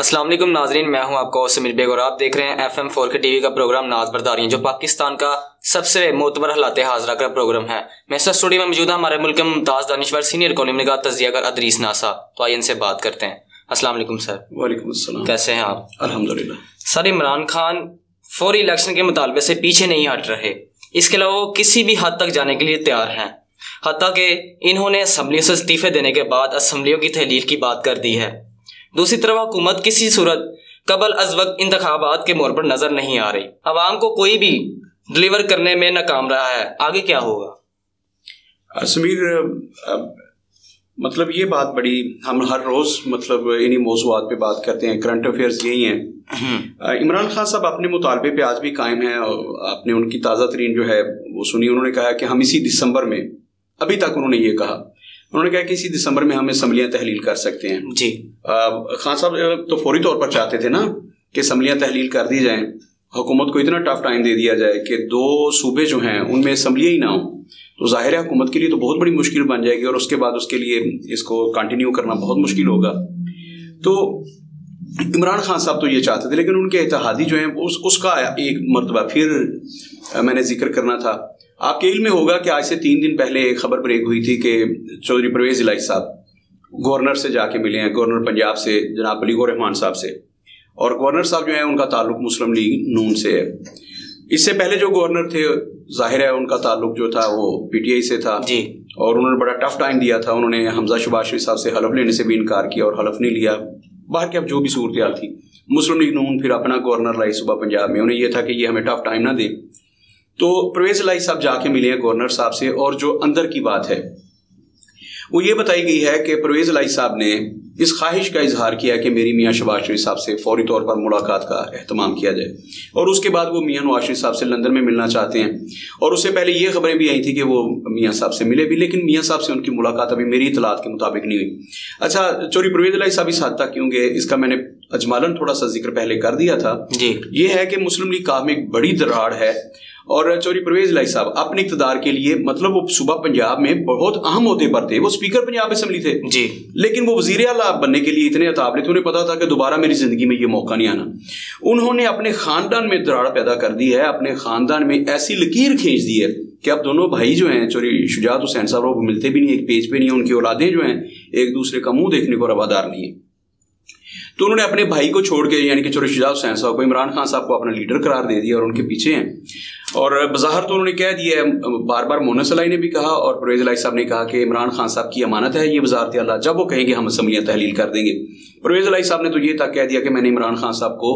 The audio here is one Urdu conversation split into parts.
السلام علیکم ناظرین، میں ہوں آپ کو سمیر بیگ اور آپ دیکھ رہے ہیں FM 4K ٹی وی کا پروگرام ناز برداری، جو پاکستان کا سب سے معتبر حالات حاضرہ کا پروگرام ہے۔ میں اس اسٹوڈیو میں موجود ہوں ہمارے ملک کے ممتاز دانشور سینئر کالم نگار تجزیہ گر ادریس ناسا، تو آئیے ان سے بات کرتے ہیں۔ السلام علیکم سر۔ وعلیکم السلام، کیسے ہیں آپ؟ الحمدللہ۔ سر، عمران خان فوری الیکشن کے مطالبے سے پیچھے نہیں ہٹ رہے، اس کے علاوہ وہ کسی بھی حد تک جانے کے لیے تیار ہیں، حتیٰ کہ انہوں نے اسمبلیوں سے استعفے دینے کے بعد اسمبلیوں کی تحلیل کی بات کر دی ہے۔ دوسری طرف حکومت کسی صورت قبل از وقت انتخابات کے موڑ پر نظر نہیں آ رہی، عوام کو کوئی بھی ڈلیور کرنے میں ناکام رہا ہے، آگے کیا ہوگا؟ سمیر، مطلب یہ بات بڑی ہم ہر روز مطلب انہی موضوعات پہ بات کرتے ہیں، کرنٹ افیئرز یہی ہیں۔ عمران خان صاحب اپنے مطالبے پہ آج بھی قائم ہیں، اور آپ نے ان کی تازہ ترین جو ہے وہ سنی۔ انہوں نے کہا کہ ہم اسی دسمبر میں، ابھی تک انہوں نے یہ کہا، انہوں نے کہا کہ اسی دسمبر میں ہم اسمبلیاں تحلیل کر سکتے ہیں۔ جی، خان صاحب تو فوری طور پر چاہتے تھے نا کہ اسمبلیاں تحلیل کر دی جائیں، حکومت کو اتنا ٹف ٹائم دے دیا جائے کہ 2 صوبے جو ہیں ان میں اسمبلیاں ہی نہ ہوں، تو ظاہر ہے حکومت کے لیے تو بہت بڑی مشکل بن جائے گی، اور اس کے بعد اس کے لیے اس کو کنٹینیو کرنا بہت مشکل ہوگا۔ تو عمران خان صاحب تو یہ چاہتے تھے، لیکن ان کے اتحادی جو ہیں اس کا ایک مرتبہ پھر میں نے ذکر کرنا تھا۔ آپ کے علم میں ہوگا کہ آج سے 3 دن پہلے ایک خبر بریک ہوئی تھی کہ چودھری پرویز الہی صاحب گورنر سے جا کے ملے ہیں، گورنر پنجاب سے جناب بلیغ الرحمان صاحب سے، اور گورنر صاحب جو ہیں ان کا تعلق مسلم لیگ نون سے ہے۔ اس سے پہلے جو گورنر تھے ظاہر ہے ان کا تعلق جو تھا وہ PTI سے تھا، جی، اور انہوں نے بڑا ٹف ٹائم دیا تھا۔ انہوں نے حمزہ شہباز شریف صاحب سے حلف لینے سے بھی انکار کیا اور حلف نہیں لیا، باہر کے اب جو بھی صورتحال تھی۔ مسلم لیگ نون پھر اپنا گورنر لائی صوبہ پنجاب میں، انہیں یہ تھا کہ یہ ہمیں ٹف ٹائم نہ دے۔ تو پرویز الہی صاحب جا کے ملے ہیں گورنر صاحب سے، اور جو اندر کی بات ہے وہ یہ بتائی گئی ہے کہ پرویز الہی صاحب نے اس خواہش کا اظہار کیا کہ میری میاں شہباز شریف صاحب سے فوری طور پر ملاقات کا اہتمام کیا جائے، اور اس کے بعد وہ میاں نواز شریف صاحب سے لندن میں ملنا چاہتے ہیں، اور اس سے پہلے یہ خبریں بھی آئی تھیں کہ وہ میاں صاحب سے ملے بھی، لیکن میاں صاحب سے ان کی ملاقات ابھی میری اطلاعات کے مطابق نہیں ہوئی۔ اچھا، چوری پرویز الہی صاحب اس حد تک کیوں گئے، اس کا میں نے اجمالاً تھوڑا سا ذکر پہلے کر دیا تھا۔ جی، یہ ہے کہ مسلم لیگ کام ایک بڑی دراڑ ہے، اور چوری پرویز الہی صاحب اپنے اقتدار کے لیے مطلب وہ صوبہ پنجاب میں بہت اہم عہدے پر تھے، وہ اسپیکر پنجاب اسمبلی تھے، جی، لیکن وہ وزیر اعلیٰ بننے کے لیے اتنے اتابلے تھے، انہیں پتا تھا کہ دوبارہ میری زندگی میں یہ موقع نہیں آنا۔ انہوں نے اپنے خاندان میں دراڑ پیدا کر دی ہے، اپنے خاندان میں ایسی لکیر کھینچ دی ہے کہ اب دونوں بھائی جو ہیں چوری شجاعت حسین صاحب وہ ملتے بھی نہیں، ایک پیج پہ نہیں ہیں، ان کی اولادیں جو ہیں ایک دوسرے کا منہ دیکھنے کو روادار نہیں ہیں۔ تو انہوں نے اپنے بھائی کو چھوڑ کے، یعنی کہ چوری شجاعت حسین صاحب کو، عمران خان صاحب کو اپنا لیڈر قرار دے دیا اور ان کے پیچھے ہیں، اور بظاہر تو انہوں نے کہہ دیا ہے، بار بار مونس الہی نے بھی کہا اور پرویز الہی صاحب نے کہا کہ عمران خان صاحب کی امانت ہے یہ وزارت اعلیٰ، جب وہ کہیں گے ہم اسمبلیاں تحلیل کر دیں گے۔ پرویز الہی صاحب نے تو یہ تک کہہ دیا کہ میں نے عمران خان صاحب کو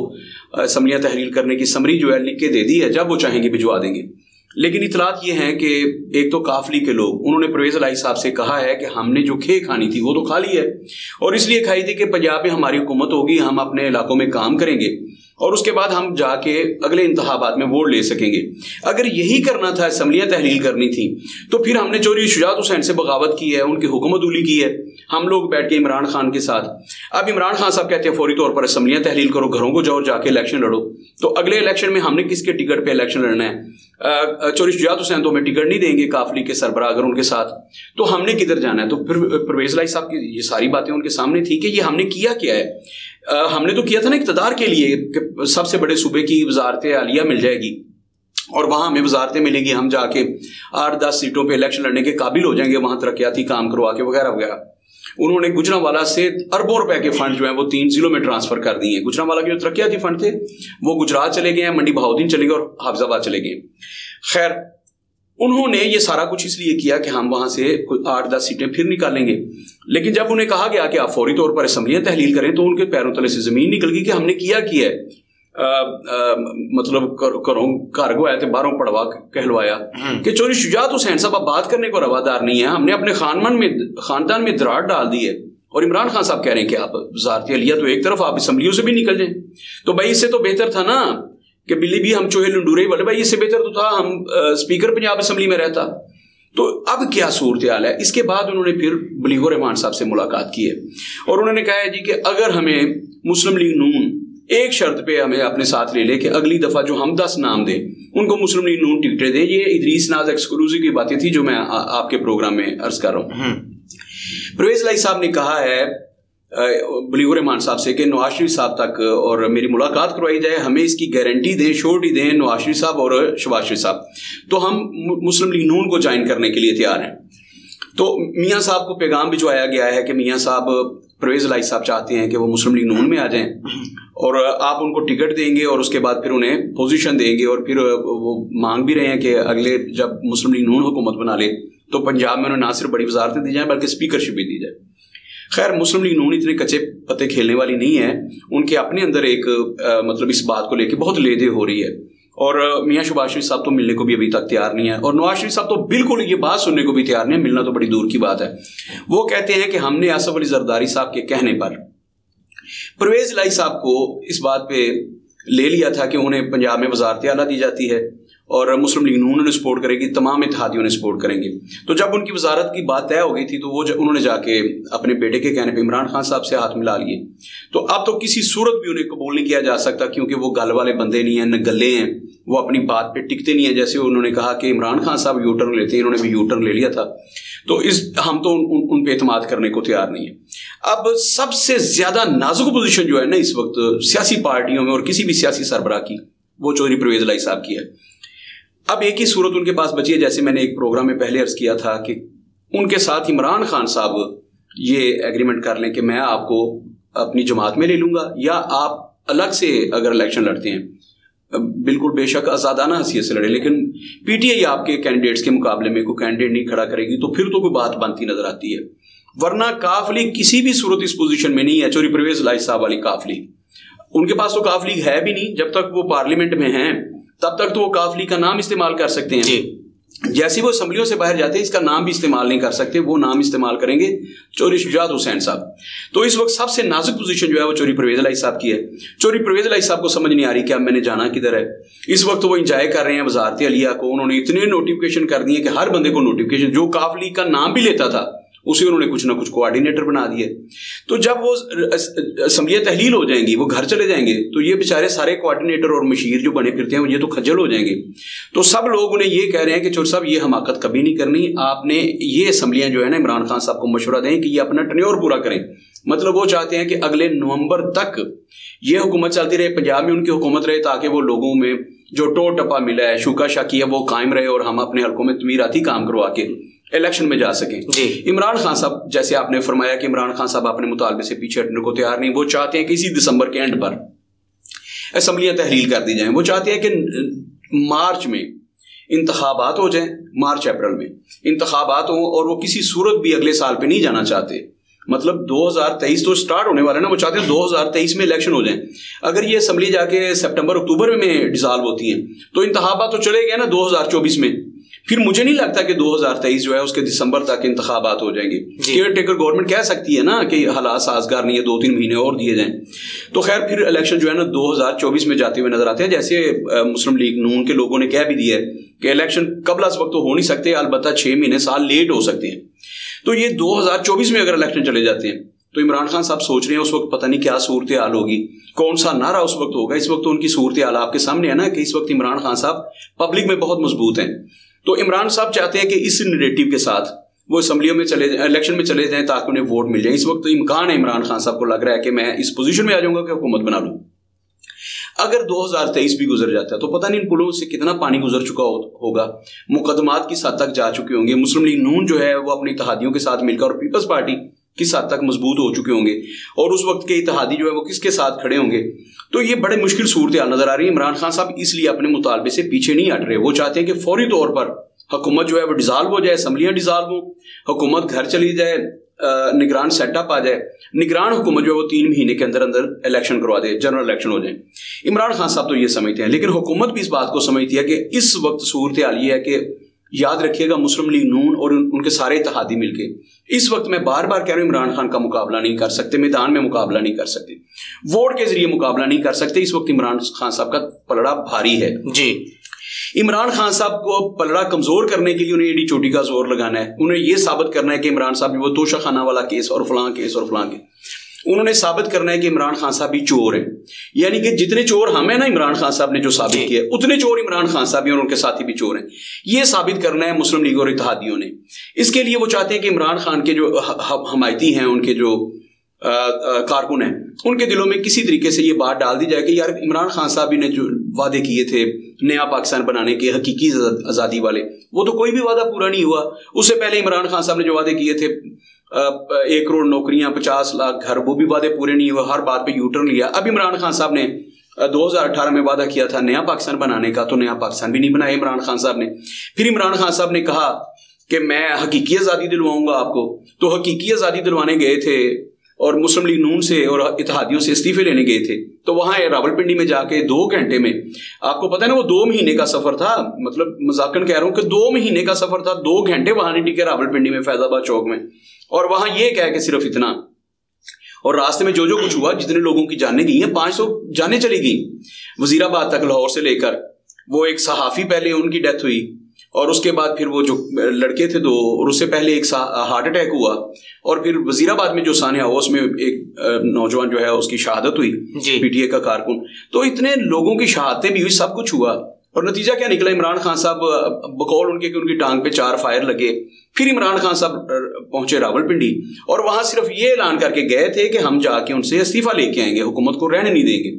اسمبلیاں تحلیل کرنے کی سمری جو ہے لکھ کے دے دی ہے، جب وہ چاہیں گے بھجوا دیں گے۔ لیکن اطلاعات یہ ہیں کہ ایک تو کافلی کے لوگ، انہوں نے پرویز الہی صاحب سے کہا ہے کہ ہم نے جو کھانی تھی وہ تو کھا لی ہے، اور اس لیے کھائی تھی کہ پنجاب میں ہماری حکومت ہوگی، ہم اپنے علاقوں میں کام کریں گے، اور اس کے بعد ہم جا کے اگلے انتخابات میں ووٹ لے سکیں گے۔ اگر یہی کرنا تھا، اسمبلیاں تحلیل کرنی تھی، تو پھر ہم نے چوری شجاعت حسین سے بغاوت کی ہے، ان کی حکومت اولی کی ہے، ہم لوگ بیٹھ کے عمران خان کے ساتھ۔ اب عمران خان صاحب کہتے ہیں فوری طور پر اسمبلیاں تحلیل کرو، گھروں کو جاؤ، جا کے الیکشن لڑو، تو اگلے الیکشن میں ہم نے کس کے ٹکٹ پہ الیکشن لڑنا ہے؟ چوری شجاعت حسین تو ہمیں ٹکٹ نہیں دیں گے کافلی کے سربراہ اگر ان کے ساتھ، تو ہم نے کدھر جانا ہے؟ تو پھر پرویز الہی صاحب کی یہ ساری باتیں ان کے سامنے تھی کہ یہ ہم نے کیا ہے۔ ہم نے تو کیا تھا نا اقتدار کے لیے کہ سب سے بڑے صوبے کی وزارت عالیہ مل جائے گی، اور وہاں ہمیں وزارتیں ملیں گی، ہم جا کے 8-10 سیٹوں پہ الیکشن لڑنے کے قابل ہو جائیں گے، وہاں ترقیاتی کام کروا کے وغیرہ وغیرہ۔ انہوں نے گجرانوالہ سے اربوں روپے کے فنڈ جو ہیں وہ 3 ضلعوں میں ٹرانسفر کر دیے ہیں۔ گجرانوالہ کے جو ترقیاتی فنڈ تھے وہ گجرات چلے گئے ہیں، منڈی بہاؤدین چلے گئے اور حافظ آباد چلے گئے۔ خیر، انہوں نے یہ سارا کچھ اس لیے کیا کہ ہم وہاں سے 8-10 سیٹیں پھر نکالیں گے، لیکن جب انہیں کہا گیا کہ آپ فوری طور پر اسمبلیاں تحلیل کریں تو ان کے پیروں تلے سے زمین نکل گئی کہ ہم نے کیا ہے۔ مطلب کارگو آئے تھے، باروں پڑوا کہلوایا کہ چوری شجاعت حسین صاحب اب بات کرنے کو روادار نہیں ہے، ہم نے اپنے خاندان میں دراڑ ڈال دی ہے، اور عمران خان صاحب کہہ رہے ہیں کہ آپ وزارت عالیہ تو ایک طرف، آپ اسمبلیوں سے بھی نکل جائیں، تو بھائی اس سے تو بہتر تھا نا کہ بلی بھی ہم چوہے لنڈورے والے، بھائی اس سے بہتر تو تھا ہم اسپیکر پنجاب اسمبلی میں رہتا۔ تو اب کیا صورتحال ہے؟ اس کے بعد انہوں نے پھر بلیغ الرحمان صاحب سے ملاقات کی ہے، اور انہوں نے کہا ہے جی کہ اگر ہمیں مسلم لیگ نون ایک شرط پہ ہمیں اپنے ساتھ لے لے کہ اگلی دفعہ جو ہم 10 نام دیں ان کو مسلم لیگ نون ٹکٹیں دیں۔ یہ ادریس ناز ایکسکلوزیو کی باتیں تھی جو میں آپ کے پروگرام میں عرض کر رہا ہوں۔ پرویز الہی صاحب نے کہا ہے بلیغ الرحمان صاحب سے کہ نواز شریف صاحب تک اور میری ملاقات کروائی جائے, ہمیں اس کی گارنٹی دیں, شورٹی دیں نواز شریف صاحب اور شہباز شریف صاحب, تو ہم مسلم لیگ نون کو جوائن کرنے کے لیے تیار ہیں. تو میاں صاحب کو پیغام بھجوایا گیا ہے کہ میاں صاحب پرویز الہی صاحب چاہتے ہیں کہ وہ مسلم لیگ نون میں آ جائیں, اور آپ ان کو ٹکٹ دیں گے اور اس کے بعد پھر انہیں پوزیشن دیں گے, اور پھر وہ مانگ بھی رہے ہیں کہ اگلے جب مسلم لیگ نون حکومت بنا لے تو پنجاب میں انہیں نہ صرف بڑی وزارتیں دی جائیں بلکہ اسپیکرشپ بھی دی جائے. خیر مسلم لیگ نون اتنے کچے پتے کھیلنے والی نہیں ہے, ان کے اپنے اندر ایک مطلب اس بات کو لے کے بہت لیدے ہو رہی ہے, اور میاں شہباز شریف صاحب تو ملنے کو بھی ابھی تک تیار نہیں ہے, اور نواز شریف صاحب تو بالکل یہ بات سننے کو بھی تیار نہیں ہے, ملنا تو بڑی دور کی بات ہے. وہ کہتے ہیں کہ ہم نے آصف علی زرداری صاحب کے کہنے پر پرویز الہی صاحب کو اس بات پہ لے لیا تھا کہ انہیں پنجاب میں وزارت اعلیٰ دی جاتی ہے اور مسلم لیگ نون نے سپورٹ کرے گی, تمام اتحادیوں نے سپورٹ کریں گے. تو جب ان کی وزارت کی بات طے ہو گئی تھی تو وہ انہوں نے جا کے اپنے بیٹے کے کہنے پہ عمران خان صاحب سے ہاتھ ملا لیے. تو اب تو کسی صورت بھی انہیں قبول نہیں کیا جا سکتا, کیونکہ وہ گل والے بندے نہیں ہیں, نہ گلے ہیں, وہ اپنی بات پہ ٹکتے نہیں ہیں. جیسے انہوں نے کہا کہ عمران خان صاحب یو ٹرن لیتے ہیں, انہوں نے بھی یو ٹرن لے لیا تھا, تو ہم تو ان پہ اعتماد کرنے کو تیار نہیں ہیں. اب سب سے زیادہ نازک پوزیشن جو ہے نا اس وقت سیاسی پارٹیوں میں اور کسی بھی سیاسی سربراہ کی, وہ چودھری پرویز الہی صاحب کی ہے. اب ایک ہی صورت ان کے پاس بچی ہے, جیسے میں نے ایک پروگرام میں پہلے عرض کیا تھا کہ ان کے ساتھ عمران خان صاحب یہ ایگریمنٹ کر لیں کہ میں آپ کو اپنی جماعت میں لے لوں گا, یا آپ الگ سے اگر الیکشن لڑتے ہیں بالکل بے شک آزادانہ حیثیت سے لڑے, لیکن پی ٹی آئی آپ کے کینڈیڈیٹس کے مقابلے میں کوئی کینڈیڈیٹ نہیں کھڑا کرے گی, تو پھر تو کوئی بات بنتی نظر آتی ہے. ورنہ کاف لیگ کسی بھی صورت اس پوزیشن میں نہیں ہے. چودھری پرویز الہی صاحب والی کاف لیگ, ان کے پاس تو کاف لیگ ہے بھی نہیں. جب تک وہ پارلیمنٹ میں ہیں تب تک تو وہ کاف لیگ کا نام استعمال کر سکتے ہیں جی. جیسے وہ اسمبلیوں سے باہر جاتے ہیں اس کا نام بھی استعمال نہیں کر سکتے, وہ نام استعمال کریں گے چودھری شجاعت حسین صاحب. تو اس وقت سب سے نازک پوزیشن جو ہے وہ چودھری پرویز الہی صاحب کی ہے. چودھری پرویز الہی صاحب کو سمجھ نہیں آ رہی کہ اب میں نے جانا کدھر ہے. اس وقت وہ انجوائے کر رہے ہیں وزارت عالیہ کو, انہوں نے اتنے نوٹیفکیشن کر دیے کہ ہر بندے کو نوٹیفکیشن, جو کاف لیگ کا نام بھی لیتا تھا اسے انہوں نے کچھ نہ کچھ کوآرڈینیٹر بنا دیے. تو جب وہ اسمبلیاں تحلیل ہو جائیں گی, وہ گھر چلے جائیں گے, تو یہ بیچارے سارے کوآرڈینیٹر اور مشیر جو بنے پھرتے ہیں یہ تو کھجل ہو جائیں گے. تو سب لوگ انہیں یہ کہہ رہے ہیں کہ چور صاحب یہ حماقت کبھی نہیں کرنی, آپ نے یہ اسمبلیاں جو ہے نا عمران خان صاحب کو مشورہ دیں کہ یہ اپنا ٹرنیور پورا کریں. مطلب وہ چاہتے ہیں کہ اگلے نومبر تک یہ حکومت چلتی رہے, پنجاب میں ان کی حکومت رہے, تاکہ وہ لوگوں میں جو ٹو ٹپا ملا ہے, شوکا شاکی ہے, وہ قائم رہے, اور ہم اپنے حلقوں میں تعمیراتی کام کروا کے الیکشن میں جا سکیں جی. عمران خان صاحب, جیسے آپ نے فرمایا کہ عمران خان صاحب اپنے مطالبے سے پیچھے ہٹنے کو تیار نہیں, وہ چاہتے ہیں کہ اسی دسمبر کے اینڈ پر اسمبلیاں تحلیل کر دی جائیں. وہ چاہتے ہیں کہ مارچ میں انتخابات ہو جائیں, مارچ اپریل میں انتخابات ہوں, اور وہ کسی صورت بھی اگلے سال پہ نہیں جانا چاہتے. مطلب 2023 تو سٹارٹ ہونے والا ہے نا, وہ چاہتے ہیں 2023 میں الیکشن ہو جائیں. اگر یہ اسمبلی جا کے سپٹمبر اکتوبر میں ڈیزالو ہوتی ہیں تو انتخابات تو چلے گئے نا 2024 میں. پھر مجھے نہیں لگتا کہ 2023 جو ہے اس کے دسمبر تک انتخابات ہو جائیں گے. کیئر ٹیکر گورنمنٹ کہہ سکتی ہے نا کہ حالات سازگار نہیں ہے, 2-3 مہینے اور دیے جائیں. تو خیر پھر الیکشن جو ہے نا 2024 میں جاتے ہوئے نظر آتے ہیں. جیسے مسلم لیگ نون کے لوگوں نے کہہ بھی دیا ہے کہ الیکشن قبل از وقت تو ہو نہیں سکتے, البتہ 6 مہینے سال لیٹ ہو سکتے ہیں. تو یہ 2024 میں اگر الیکشن چلے جاتے ہیں تو عمران خان صاحب سوچ رہے ہیں اس وقت پتہ نہیں کیا صورتحال ہوگی, کون سا نعرہ اس وقت ہوگا. اس وقت تو ان کی صورتحال آپ کے سامنے ہے نا کہ اس وقت عمران خان صاحب پبلک میں بہت مضبوط ہیں. تو عمران صاحب چاہتے ہیں کہ اس نریٹو کے ساتھ وہ اسمبلیوں میں چلے جائیں, الیکشن میں چلے جائیں, تاکہ انہیں ووٹ مل جائیں. اس وقت امکان ہے عمران خان صاحب کو لگ رہا ہے کہ میں اس پوزیشن میں آ جاؤں گا کہ حکومت بنا لوں. اگر 2023 بھی گزر جاتا ہے تو پتہ نہیں ان پلوں سے کتنا پانی گزر چکا ہوگا, مقدمات کس حد تک جا چکے ہوں گے. مسلم لیگ نون جو ہے وہ اپنی اتحادیوں کے ساتھ مل کر, اور پیپلز پارٹی کس حد تک مضبوط ہو چکے ہوں گے, اور اس وقت کے اتحادی جو ہے وہ کس کے ساتھ کھڑے ہوں گے. تو یہ بڑے مشکل صورتحال نظر آ رہی ہے. عمران خان صاحب اس لیے اپنے مطالبے سے پیچھے نہیں ہٹ رہے. وہ چاہتے ہیں کہ فوری طور پر حکومت جو ہے وہ ڈیزالو ہو جائے, اسمبلیاں ڈیزالو ہوں, حکومت گھر چلی جائے, نگران سیٹ اپ آ جائے, نگران حکومت جو ہے وہ 3 مہینے کے اندر اندر الیکشن کروا دے, جنرل الیکشن ہو جائیں. عمران خان صاحب تو یہ سمجھتے ہیں, لیکن حکومت بھی اس بات کو سمجھتی ہے کہ اس وقت صورتحال یہ ہے کہ یاد رکھیے گا مسلم لیگ نون اور ان کے سارے اتحادی مل کے اس وقت, میں بار بار کہہ رہا ہوں, عمران خان کا مقابلہ نہیں کر سکتے, میدان میں مقابلہ نہیں کر سکتے, ووٹ کے ذریعے مقابلہ نہیں کر سکتے. اس وقت عمران خان صاحب کا پلڑا بھاری ہے جی. عمران خان صاحب کو پلڑا کمزور کرنے کے لیے انہیں ایڈی چوٹی کا زور لگانا ہے. انہیں یہ ثابت کرنا ہے کہ عمران صاحب وہ توشہ خانہ والا کیس اور فلاں کیس اور فلاں کے, انہوں نے ثابت کرنا ہے کہ عمران خان صاحب بھی چور ہیں. یعنی کہ جتنے چور ہم ہیں نا, عمران خان صاحب نے جو ثابت کیا اتنے چور عمران خان صاحب بھی اور ان کے ساتھی بھی چور ہیں. یہ ثابت کرنا ہے مسلم لیگ اور اتحادیوں نے. اس کے لیے وہ چاہتے ہیں کہ عمران خان کے جو حمایتی ہیں, ان کے جو کارکن ہیں ان کے دلوں میں کسی طریقے سے یہ بات ڈال دی جائے کہ یار عمران خان صاحب نے جو وعدے کیے تھے نیا پاکستان بنانے کے حقیقی آزادی والے، وہ تو کوئی بھی وعدہ پورا نہیں ہوا. اس سے پہلے عمران خان صاحب نے جو وعدے کیے تھے 1 کروڑ نوکریاں 50 لاکھ گھر، وہ بھی وعدے پورے نہیں ہوئے، ہر بات پہ یو ٹرن لیا. اب عمران خان صاحب نے 2018 میں وعدہ کیا تھا نیا پاکستان بنانے کا، تو نیا پاکستان بھی نہیں بنایا عمران خان صاحب نے. پھر عمران خان صاحب نے کہا کہ میں حقیقی آزادی دلواؤں گا آپ کو، تو حقیقی آزادی دلوانے گئے تھے اور مسلم لیگ نون سے اور اتحادیوں سے استعفے لینے گئے تھے. تو وہاں راولپنڈی میں جا کے 2 گھنٹے میں، آپ کو پتہ ہے نا وہ 2 مہینے کا سفر تھا، مطلب مذاکراً کہہ رہا ہوں کہ 2 مہینے کا سفر تھا، 2 گھنٹے وہاں نہیں ٹکے راولپنڈی میں فیض آباد چوک میں، اور وہاں یہ کہہ کہ صرف اتنا. اور راستے میں جو کچھ ہوا، جتنے لوگوں کی جانیں گئی ہیں 500 جانیں چلی گئیں وزیر آباد تک، لاہور سے لے کر. وہ ایک صحافی پہلے ان کی ڈیتھ ہوئی، اور اس کے بعد پھر وہ جو لڑکے تھے 2، اور اس سے پہلے ایک ہارٹ اٹیک ہوا، اور پھر وزیر آباد میں جو سانحہ ہوا اس میں ایک نوجوان جو ہے اس کی شہادت ہوئی، پی ٹی اے کا کارکن. تو اتنے لوگوں کی شہادتیں بھی ہوئی، سب کچھ ہوا، اور نتیجہ کیا نکلا؟ عمران خان صاحب بقول ان کے کہ ان کی ٹانگ پہ 4 فائر لگے. پھر عمران خان صاحب پہنچے راولپنڈی، اور وہاں صرف یہ اعلان کر کے گئے تھے کہ ہم جا کے ان سے استعفیٰ لے کے آئیں گے، حکومت کو رہنے نہیں دیں گے.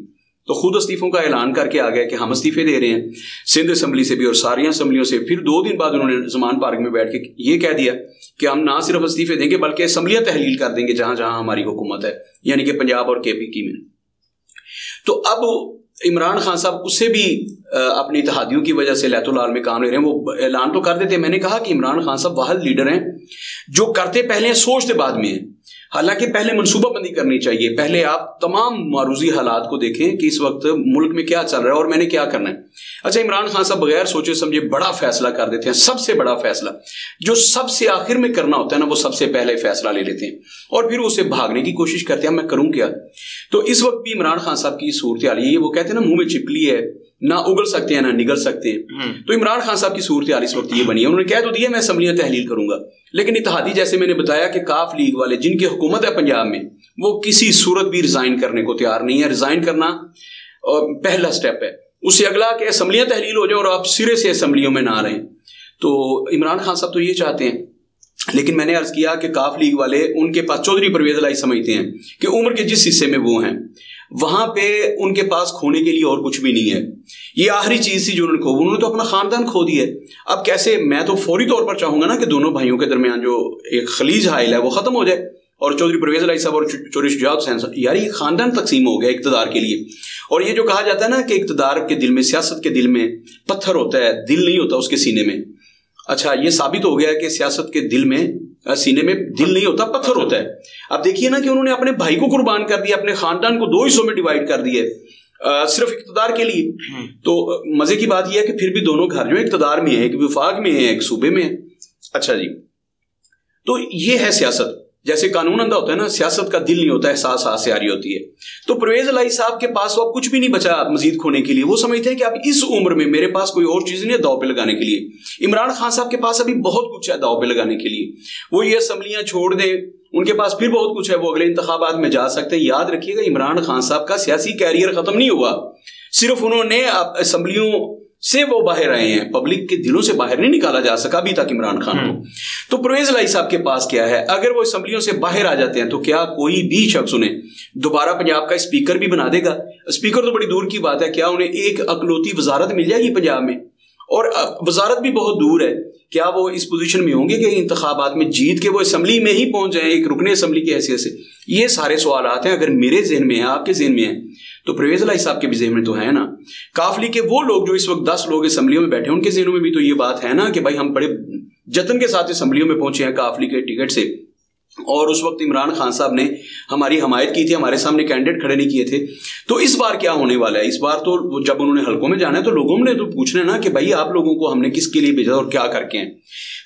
تو خود استعفوں کا اعلان کر کے آ گئے کہ ہم استعفے دے رہے ہیں سندھ اسمبلی سے بھی اور ساری اسمبلیوں سے. پھر 2 دن بعد انہوں نے زمان پارک میں بیٹھ کے یہ کہہ دیا کہ ہم نہ صرف استعفے دیں گے بلکہ اسمبلیاں تحلیل کر دیں گے جہاں جہاں ہماری حکومت ہے، یعنی کہ پنجاب اور کے پی کی میں. تو اب عمران خان صاحب اس سے بھی اپنی اتحادیوں کی وجہ سے لیت العال میں کام لے رہے ہیں. وہ اعلان تو کر دیتے. میں نے کہا کہ عمران خان صاحب واحد لیڈر ہیں جو کرتے پہلے ہیں سوچتے بعد میں ہیں. حالانکہ پہلے منصوبہ بندی کرنی چاہیے. پہلے آپ تمام معروضی حالات کو دیکھیں کہ اس وقت ملک میں کیا چل رہا ہے اور میں نے کیا کرنا ہے. اچھا، عمران خان صاحب بغیر سوچے سمجھے بڑا فیصلہ کر دیتے ہیں. سب سے بڑا فیصلہ جو سب سے آخر میں کرنا ہوتا ہے نا، وہ سب سے پہلے فیصلہ لے لیتے ہیں اور پھر اسے بھاگنے کی کوشش کرتے ہیں، میں کروں کیا. تو اس وقت بھی عمران خان صاحب کی صورتحال یہ، وہ کہتے ہیں نا منہ میں چپکلی ہے، نہ اگل سکتے ہیں نہ نگل سکتے ہیں. تو عمران خان صاحب کی صورتحال اس وقت یہ بنی ہے. انہوں نے کہہ تو دیا میں اسمبلیاں تحلیل کروں گا، لیکن اتحادی جیسے میں نے بتایا کہ کاف لیگ والے جن کی حکومت ہے پنجاب میں، وہ کسی صورت بھی ریزائن کرنے کو تیار نہیں ہے. ریزائن کرنا پہلا سٹیپ ہے، اس سے اگلا کہ اسمبلیاں تحلیل ہو جائیں اور آپ سرے سے اسمبلیوں میں نہ رہیں. تو عمران خان صاحب تو یہ چاہتے ہیں. لیکن میں نے عرض کیا کہ کاف لیگ والے ان کے پاس چودھری پرویز الہی سمجھتے ہیں کہ عمر کے جس حصے میں وہ ہیں وہاں پہ ان کے پاس کھونے کے لیے اور کچھ بھی نہیں ہے. یہ آخری چیز تھی جو انہوں نے تو اپنا خاندان کھو دیا ہے. اب کیسے؟ میں تو فوری طور پر چاہوں گا نا کہ دونوں بھائیوں کے درمیان جو ایک خلیج حائل ہے وہ ختم ہو جائے، اور چودھری پرویز الہی صاحب اور چودھری شجاعت حسین صاحب، یار یہ خاندان تقسیم ہو گیا اقتدار کے لیے. اور یہ جو کہا جاتا ہے نا کہ اقتدار کے دل میں، سیاست کے دل میں پتھر ہوتا ہے، دل نہیں ہوتا اس کے سینے میں. اچھا، یہ ثابت ہو گیا کہ سیاست کے دل میں، سینے میں دل نہیں ہوتا، پتھر ہوتا ہے. اب دیکھیے نا کہ انہوں نے اپنے بھائی کو قربان کر دیا، اپنے خاندان کو 2 حصوں میں ڈیوائیڈ کر دیا صرف اقتدار کے لیے. تو مزے کی بات یہ ہے کہ پھر بھی دونوں گھر جو اقتدار میں ہیں، ایک وفاق میں ہے ایک صوبے میں ہے. اچھا جی، تو یہ ہے سیاست. جیسے قانون اندھا ہوتا ہے نا، سیاست کا دل نہیں ہوتا، احساس ہاتھ سے آ رہی ہوتی ہے. تو پرویز الہی صاحب کے پاس اب کچھ بھی نہیں بچا مزید کھونے کے لیے. وہ سمجھتے ہیں کہ اب اس عمر میں میرے پاس کوئی اور چیز نہیں ہے داؤ پہ لگانے کے لیے. عمران خان صاحب کے پاس ابھی بہت کچھ ہے داؤ پہ لگانے کے لیے. وہ یہ اسمبلیاں چھوڑ دیں، ان کے پاس پھر بہت کچھ ہے، وہ اگلے انتخابات میں جا سکتے ہیں. یاد رکھیے گا عمران خان صاحب کا سیاسی کیریئر ختم نہیں ہوا، صرف انہوں نے اسمبلیوں سے وہ باہر آئے ہیں، پبلک کے دلوں سے باہر نہیں نکالا جا سکا ابھی تک عمران خان کو. تو پرویز الہی صاحب کے پاس کیا ہے؟ اگر وہ اسمبلیوں سے باہر آ جاتے ہیں تو کیا کوئی بھی شخص انہیں دوبارہ پنجاب کا اسپیکر بھی بنا دے گا؟ اسپیکر تو بڑی دور کی بات ہے، کیا انہیں ایک اکلوتی وزارت مل جائے گی پنجاب میں؟ اور وزارت بھی بہت دور ہے. کیا وہ اس پوزیشن میں ہوں گے کہ انتخابات میں جیت کے وہ اسمبلی میں ہی پہنچ جائیں ایک رکن اسمبلی کی حیثیت سے؟ یہ سارے سوالات ہیں. اگر میرے ذہن میں ہیں، آپ کے ذہن میں ہیں، تو پرویز الہی صاحب کے بھی ذہن میں تو ہے نا. کاف لیگ کے وہ لوگ جو اس وقت 10 لوگ اسمبلیوں میں بیٹھے ہیں، ان کے ذہنوں میں بھی تو یہ بات ہے نا کہ بھائی ہم بڑے جتن کے ساتھ اسمبلیوں میں پہنچے ہیں کاف لیگ کے ٹکٹ سے، اور اس وقت عمران خان صاحب نے ہماری حمایت کی تھی، ہمارے سامنے کینڈیڈیٹ کھڑے نہیں کیے تھے. تو اس بار کیا ہونے والا ہے؟ اس بار تو جب انہوں نے حلقوں میں جانا ہے تو لوگوں نے تو پوچھنا ہے نا کہ بھائی آپ لوگوں کو ہم نے کس کے لیے بھیجا اور کیا کر کے ہیں.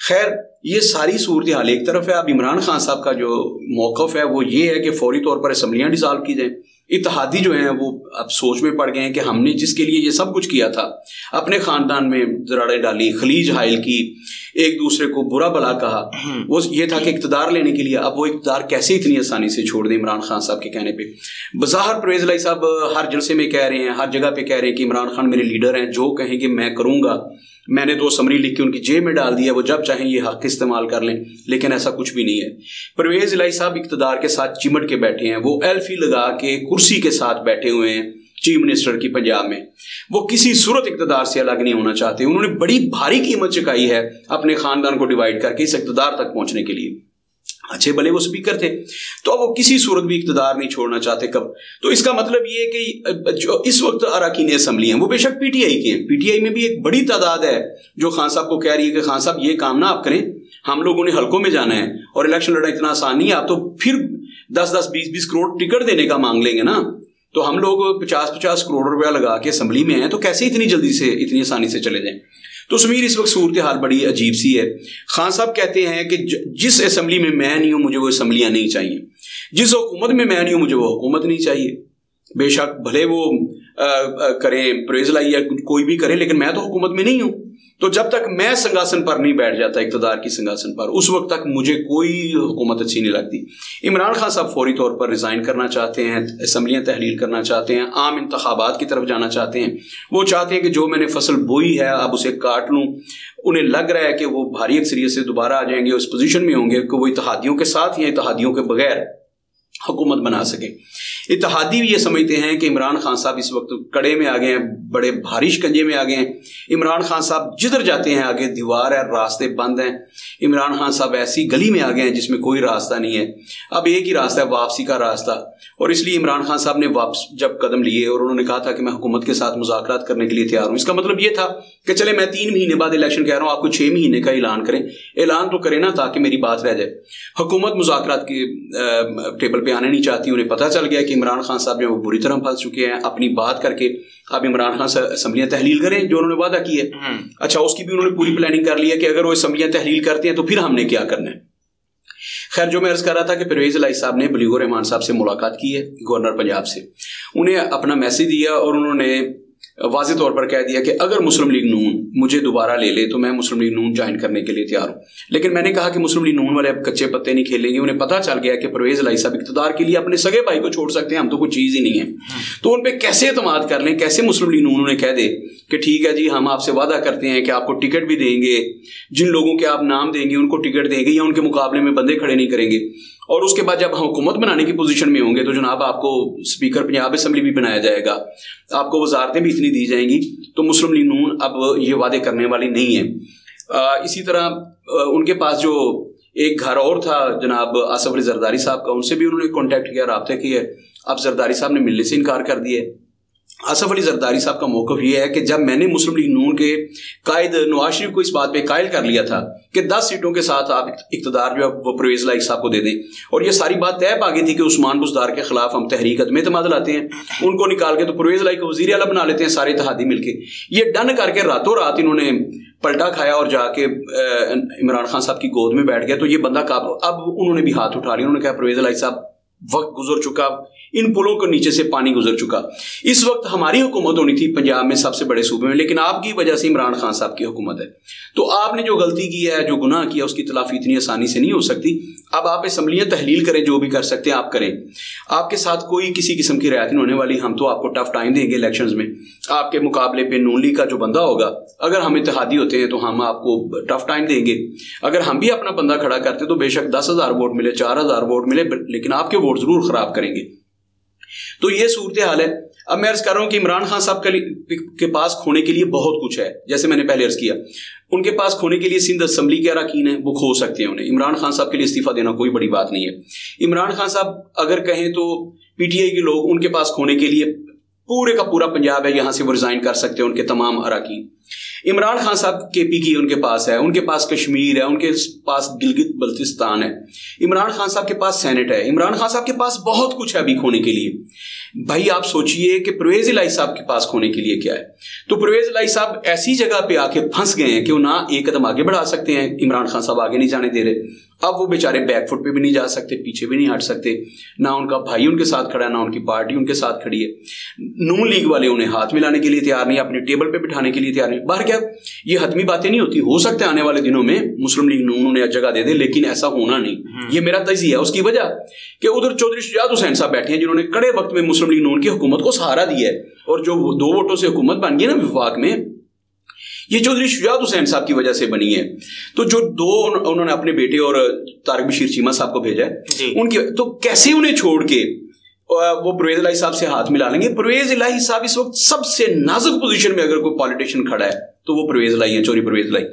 خیر، یہ ساری صورتحال ایک طرف ہے. اب عمران خان صاحب کا جو موقف ہے وہ یہ ہے کہ فوری طور پر اسمبلیاں ڈیزالو کی جائیں. اتحادی جو ہیں وہ اب سوچ میں پڑ گئے ہیں کہ ہم نے جس کے لیے یہ سب کچھ کیا تھا، اپنے خاندان میں دراڑیں ڈالی، خلیج حائل کی، ایک دوسرے کو برا بلا کہا، وہ یہ تھا کہ اقتدار لینے کے لیے اب وہ اقتدار کیسے اتنی آسانی سے چھوڑ دیں عمران خان صاحب کے کہنے پہ. بظاہر پرویز الہی صاحب ہر جلسے میں کہہ رہے ہیں، ہر جگہ پہ کہہ رہے ہیں کہ عمران خان میرے لیڈر ہیں، جو کہیں گے میں کروں گا. میں نے 2 سمری لکھ کے ان کی جیب میں ڈال دیا، وہ جب چاہیں یہ حق استعمال کر لیں، لیکن ایسا کچھ بھی نہیں ہے. پرویز الہی صاحب اقتدار کے ساتھ چمٹ کے بیٹھے ہیں، وہ ایلفی لگا کے کرسی کے ساتھ بیٹھے ہوئے ہیں چیف منسٹر کی پنجاب میں. وہ کسی صورت اقتدار سے الگ نہیں ہونا چاہتے. انہوں نے بڑی بھاری قیمت چکائی ہے اپنے خاندان کو ڈیوائیڈ کر کے اس اقتدار تک پہنچنے کے لیے. اچھے بھلے وہ سپیکر تھے تو وہ کسی صورت بھی اقتدار نہیں چھوڑنا چاہتے. کب تو اس کا مطلب یہ ہے کہ جو اس وقت اراکین اسمبلی ہیں وہ بے شک پی ٹی آئی کے ہیں. پی ٹی آئی میں بھی ایک بڑی تعداد ہے جو خان صاحب کو کہہ رہی ہے کہ خان صاحب یہ کام نہ آپ کریں، ہم لوگوں نے حلقوں میں جانا ہے اور الیکشن لڑنا اتنا آسان نہیں ہے، آپ تو پھر 10-10 20-20 کروڑ ٹکٹ دینے کا مانگ لیں گے نا. تو ہم لوگ 50-50 کروڑ روپیہ لگا کے اسمبلی میں ہیں، تو کیسے اتنی جلدی سے اتنی آسانی سے چلے جائیں. تو سمیر اس وقت صورتحال بڑی عجیب سی ہے. خان صاحب کہتے ہیں کہ جس اسمبلی میں میں نہیں ہوں مجھے وہ اسمبلیاں نہیں چاہیے، جس حکومت میں میں نہیں ہوں مجھے وہ حکومت نہیں چاہیے. بے شک بھلے وہ کریں پرویز الہی یا کوئی بھی کرے، لیکن میں تو حکومت میں نہیں ہوں. تو جب تک میں سنگاسن پر نہیں بیٹھ جاتا اقتدار کی سنگاسن پر، اس وقت تک مجھے کوئی حکومت اچھی نہیں لگتی. عمران خان صاحب فوری طور پر ریزائن کرنا چاہتے ہیں، اسمبلیاں تحلیل کرنا چاہتے ہیں، عام انتخابات کی طرف جانا چاہتے ہیں. وہ چاہتے ہیں کہ جو میں نے فصل بوئی ہے اب اسے کاٹ لوں. انہیں لگ رہا ہے کہ وہ بھاری اکثریت سے دوبارہ آ جائیں گے، اس پوزیشن میں ہوں گے کہ وہ اتحادیوں کے ساتھ یا اتحادیوں کے بغیر حکومت بنا سکیں. اتحادی بھی یہ سمجھتے ہیں کہ عمران خان صاحب اس وقت کڑے میں آ گئے ہیں، بڑے بھاری شکنجے میں آ گئے ہیں. عمران خان صاحب جدھر جاتے ہیں آگے دیوار ہے، راستے بند ہیں. عمران خان صاحب ایسی گلی میں آ گئے ہیں جس میں کوئی راستہ نہیں ہے. اب ایک ہی راستہ ہے، واپسی کا راستہ. اور اس لیے عمران خان صاحب نے واپس جب قدم لیے اور انہوں نے کہا تھا کہ میں حکومت کے ساتھ مذاکرات کرنے کے لیے تیار ہوں، اس کا مطلب یہ تھا کہ چلے میں 3 مہینے بعد الیکشن کہہ رہا ہوں، آپ کو 6 مہینے کا اعلان کریں. اعلان تو کریں نا تاکہ میری بات رہ جائے. حکومت مذاکرات کے ٹیبل پہ آنے نہیں چاہتی. انہیں پتہ چل گیا کہ عمران خان صاحب جو بری طرح پھنس چکے ہیں اپنی بات کر کے. اب عمران خان صاحب اسمبلیاں تحلیل کریں جو انہوں نے وعدہ کی ہے. اچھا اس کی بھی انہوں نے پوری پلاننگ کر لی ہے کہ اگر وہ اسمبلیاں تحلیل کرتے ہیں تو پھر ہم نے کیا کرنا ہے. خیر جو میں عرض کر رہا تھا کہ پرویز الہی صاحب نے بلیغ الرحمان صاحب سے ملاقات کی ہے، گورنر پنجاب سے. انہیں اپنا میسج دیا اور انہوں نے واضح طور پر کہہ دیا کہ اگر مسلم لیگ نون مجھے دوبارہ لے لے تو میں مسلم لیگ نون جوائن کرنے کے لیے تیار ہوں. لیکن میں نے کہا کہ مسلم لیگ نون والے اب کچے پتے نہیں کھیلیں گے. انہیں پتہ چل گیا کہ پرویز الہی صاحب اقتدار کے لیے اپنے سگے بھائی کو چھوڑ سکتے ہیں، ہم تو کوئی چیز ہی نہیں ہے. تو ان پہ کیسے اعتماد کر لیں، کیسے مسلم لیگ نون انہیں کہہ دے کہ ٹھیک ہے جی ہم آپ سے وعدہ کرتے ہیں کہ آپ کو ٹکٹ بھی دیں گے، جن لوگوں کے آپ نام دیں گے ان کو ٹکٹ دیں گے یا ان کے مقابلے میں بندے کھڑے نہیں کریں گے. اور اس کے بعد جب ہم حکومت بنانے کی پوزیشن میں ہوں گے تو جناب آپ کو اسپیکر پنجاب اسمبلی بھی بنایا جائے گا، آپ کو وزارتیں بھی اتنی دی جائیں گی. تو مسلم لیگ نون اب یہ وعدے کرنے والی نہیں ہے. اسی طرح ان کے پاس جو ایک گھر اور تھا جناب آصف علی زرداری صاحب کا، ان سے بھی انہوں نے کانٹیکٹ کیا، رابطہ کیا ہے. اب زرداری صاحب نے ملنے سے انکار کر دیا ہے. آصف علی زرداری صاحب کا موقف یہ ہے کہ جب میں نے مسلم لیگ نون کے قائد نواز شریف کو اس بات پہ قائل کر لیا تھا کہ 10 سیٹوں کے ساتھ آپ اقتدار جو ہے وہ پرویز الہی صاحب کو دے دیں، اور یہ ساری بات طے پا گئی تھی کہ عثمان بزدار کے خلاف ہم تحریک عدم اعتماد لاتے ہیں، ان کو نکال کے تو پرویز الہی کو وزیر اعلیٰ بنا لیتے ہیں سارے اتحادی مل کے. یہ ڈن کر کے راتوں رات انہوں نے پلٹا کھایا اور جا کے عمران خان صاحب کی گود میں بیٹھ گیا. تو یہ بندہ اب انہوں نے بھی ہاتھ اٹھا لیا. انہوں نے کہا پرویز الہی صاحب وقت گزر چکا، ان پلوں کے نیچے سے پانی گزر چکا. اس وقت ہماری حکومت ہونی تھی پنجاب میں سب سے بڑے صوبے میں، لیکن آپ کی وجہ سے عمران خان صاحب کی حکومت ہے. تو آپ نے جو غلطی کی ہے، جو گناہ کیا، اس کی تلافی اتنی آسانی سے نہیں ہو سکتی. اب آپ اسمبلیاں تحلیل کریں، جو بھی کر سکتے ہیں آپ کریں. آپ کے ساتھ کوئی کسی قسم کی رعایت نہیں ہونے والی. ہم تو آپ کو ٹف ٹائم دیں گے الیکشنز میں. آپ کے مقابلے پہ نون لیگ کا جو بندہ ہوگا، اگر ہم اتحادی ہوتے ہیں تو ہم آپ کو ٹف ٹائم دیں گے. اگر ہم بھی اپنا بندہ کھڑا کرتے تو بے شک 10,000 ووٹ ملے، 4,000 ووٹ ملے، لیکن آپ کے ووٹ ضرور خراب کریں گے. تو یہ صورتحال ہے. اب میں عرض کر رہا ہوں کہ عمران خان صاحب کے پاس کھونے کے لیے بہت کچھ ہے. جیسے میں نے پہلے عرض کیا، ان کے پاس کھونے کے لیے سندھ اسمبلی کے اراکین ہیں، وہ کھو سکتے ہیں انہیں. عمران خان صاحب کے لیے استعفیٰ دینا کوئی بڑی بات نہیں ہے. عمران خان صاحب اگر کہیں تو پی ٹی آئی کے لوگ ان کے پاس کھونے کے لیے پورے کا پورا پنجاب ہے، یہاں سے وہ ریزائن کر سکتے ہیں ان کے تمام اراکین. عمران خان صاحب کے پی کی ان کے پاس ہے، ان کے پاس کشمیر ہے، ان کے پاس گلگت بلتستان ہے. عمران خان صاحب کے پاس سینٹ ہے. عمران خان صاحب کے پاس بہت کچھ ہے ابھی کھونے کے لیے. بھائی آپ سوچئے کہ پرویز الہی صاحب کے پاس کھونے کے لیے کیا ہے. تو پرویز الہی صاحب ایسی جگہ پہ آ کے پھنس گئے ہیں کہ وہ نہ ایک قدم آگے بڑھا سکتے ہیں, عمران خان صاحب آگے نہیں جانے دے رہے. اب وہ بیچارے بیک فٹ پہ بھی نہیں جا سکتے, پیچھے بھی نہیں ہٹ سکتے, نہ ان کا بھائی ان کے ساتھ کھڑا ہے, نہ ان کی پارٹی ان کے ساتھ کھڑی ہے. نون لیگ والے انہیں ہاتھ ملانے کے لیے تیار نہیں, اپنے ٹیبل پہ بٹھانے کے لیے تیار نہیں. باہر کیا یہ حتمی باتیں نہیں ہوتی, ہو سکتا ہے آنے والے دنوں میں مسلم لیگ نون انہیں جگہ دے دے, لیکن ایسا ہونا نہیں. یہ میرا تجزیہ ہے. اس کی وجہ کہ ادھر چودھری شجاعت حسین صاحب بیٹھے ہیں جنہوں نے کڑے وقت میں مسلم لیگ نون کی حکومت کو سہارا دیا ہے, اور جو 2 ووٹوں سے حکومت بن گئی نا وفاق میں, یہ چودھری شجاعت حسین صاحب کی وجہ سے بنی ہے. تو جو 2 انہوں نے اپنے بیٹے اور طارق بشیر چیمہ صاحب کو بھیجا ہے ان کی, تو کیسے انہیں چھوڑ کے وہ پرویز الہی صاحب سے ہاتھ ملا لیں گے؟ پرویز الہی صاحب اس وقت سب سے نازک پوزیشن میں اگر کوئی پالیٹیشین کھڑا ہے تو وہ پرویز الہی ہیں, چوری پرویز الہی.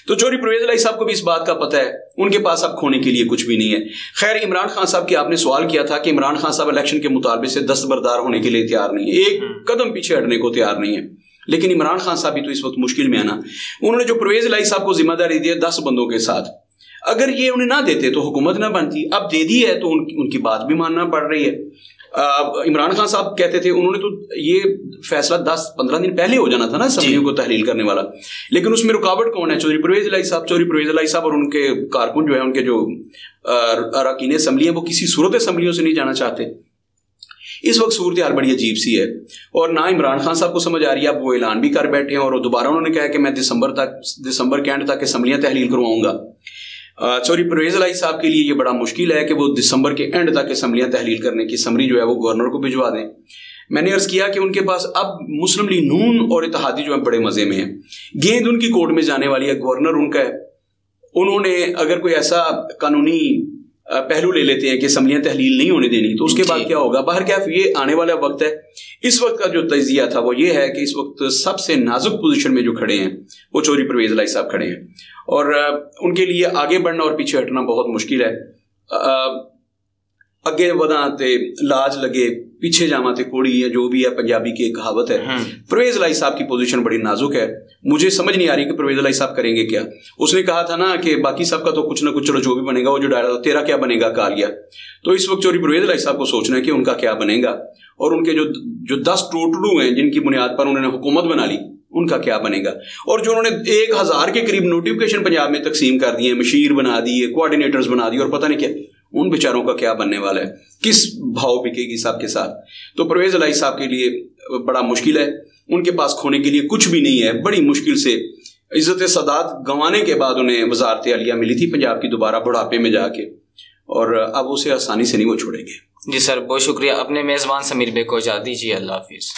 تو چوری پرویز الہی صاحب کو بھی اس بات کا پتہ ہے ان کے پاس اب کھونے کے لیے کچھ بھی نہیں ہے. خیر, عمران خان صاحب کی آپ نے سوال کیا تھا کہ عمران خان صاحب الیکشن کے مطالبے سے دستبردار ہونے کے لیے تیار نہیں ہے, ایک قدم پیچھے ہٹنے کو تیار نہیں ہے. لیکن عمران خان صاحب بھی تو اس وقت مشکل میں ہے نا. انہوں نے جو پرویز الہی صاحب کو ذمہ داری دی ہے 10 بندوں کے ساتھ, اگر یہ انہیں نہ دیتے تو حکومت نہ بنتی. اب دے دی ہے تو ان کی بات بھی ماننا پڑ رہی ہے. عمران خان صاحب کہتے تھے انہوں نے تو یہ فیصلہ 10-15 دن پہلے ہو جانا تھا نا اسمبلیوں کو تحلیل کرنے والا, لیکن اس میں رکاوٹ کون ہے؟ چودھری پرویز الہی صاحب. چودھری پرویز الہی صاحب اور ان کے کارکن جو ہے, ان کے جو اراکین اسمبلی ہیں, وہ کسی صورت اسمبلیوں سے نہیں جانا چاہتے. اس وقت صورتحال بڑی عجیب سی ہے, اور نہ عمران خان صاحب کو سمجھ آ رہی ہے. اب وہ اعلان بھی کر بیٹھے ہیں, اور دوبارہ انہوں نے کہا کہ میں دسمبر کے اینڈ تک اسمبلیاں تحلیل کرواؤں گا. چوری پرویز الہی صاحب کے لیے یہ بڑا مشکل ہے کہ وہ دسمبر کے اینڈ تک اسمبلیاں تحلیل کرنے کی سمری جو ہے وہ گورنر کو بھجوا دیں. میں نے عرض کیا کہ ان کے پاس اب مسلم لیگ نون اور اتحادی جو ہے بڑے مزے میں ہیں. گیند ان کی کورٹ میں جانے والی ہے, گورنر ان کا ہے. انہوں نے اگر کوئی ایسا قانونی پہلو لے لیتے ہیں کہ اسمبلیاں تحلیل نہیں ہونے دینی, تو اس کے بعد کیا ہوگا؟ باہر کیا یہ آنے والا وقت ہے. اس وقت کا جو تجزیہ تھا وہ یہ ہے کہ اس وقت سب سے نازک پوزیشن میں جو کھڑے ہیں وہ چوری پرویز الہی صاحب کھڑے ہیں, اور ان کے لیے آگے بڑھنا اور پیچھے ہٹنا بہت مشکل ہے. اگے وداں تے لاج لگے پیچھے جاواں تے کوڑی ہے, جو بھی ہے پنجابی کی ایک کہاوت ہے. پرویز الہی صاحب کی پوزیشن بڑی نازک ہے. مجھے سمجھ نہیں آ رہی کہ پرویز الہی صاحب کریں گے کیا. اس نے کہا تھا نا کہ باقی سب کا تو کچھ نہ کچھ, چلو جو بھی بنے گا وہ جو ڈائر, تیرا کیا بنے گا کالیا. تو اس وقت چوری پرویز الہی صاحب کو سوچنا ہے کہ ان کا کیا بنے گا, اور ان کے جو 10 ٹوٹڑو ہیں جن کی بنیاد پر انہوں نے حکومت بنا لی, ان کا کیا بنے گا. اور جو انہوں نے 1000 کے قریب نوٹیفکیشن پنجاب میں تقسیم کر دیے, مشیر بنا دیے, کوآرڈینیٹرز بنا دیے, اور پتہ نہیں کیا, ان بیچاروں کا کیا بننے والا ہے, کس بھاؤ بکے گی سب کے ساتھ. تو پرویز الہی صاحب کے لیے بڑا مشکل ہے. ان کے پاس کھونے کے لیے کچھ بھی نہیں ہے. بڑی مشکل سے عزت سادات گنوانے کے بعد انہیں وزارت عالیہ ملی تھی پنجاب کی دوبارہ بڑھاپے میں جا کے, اور اب اسے آسانی سے نہیں وہ چھوڑیں گے. جی سر, بہت شکریہ. اپنے میزبان سمیر بے کو اجازت دیجیے. اللہ حافظ.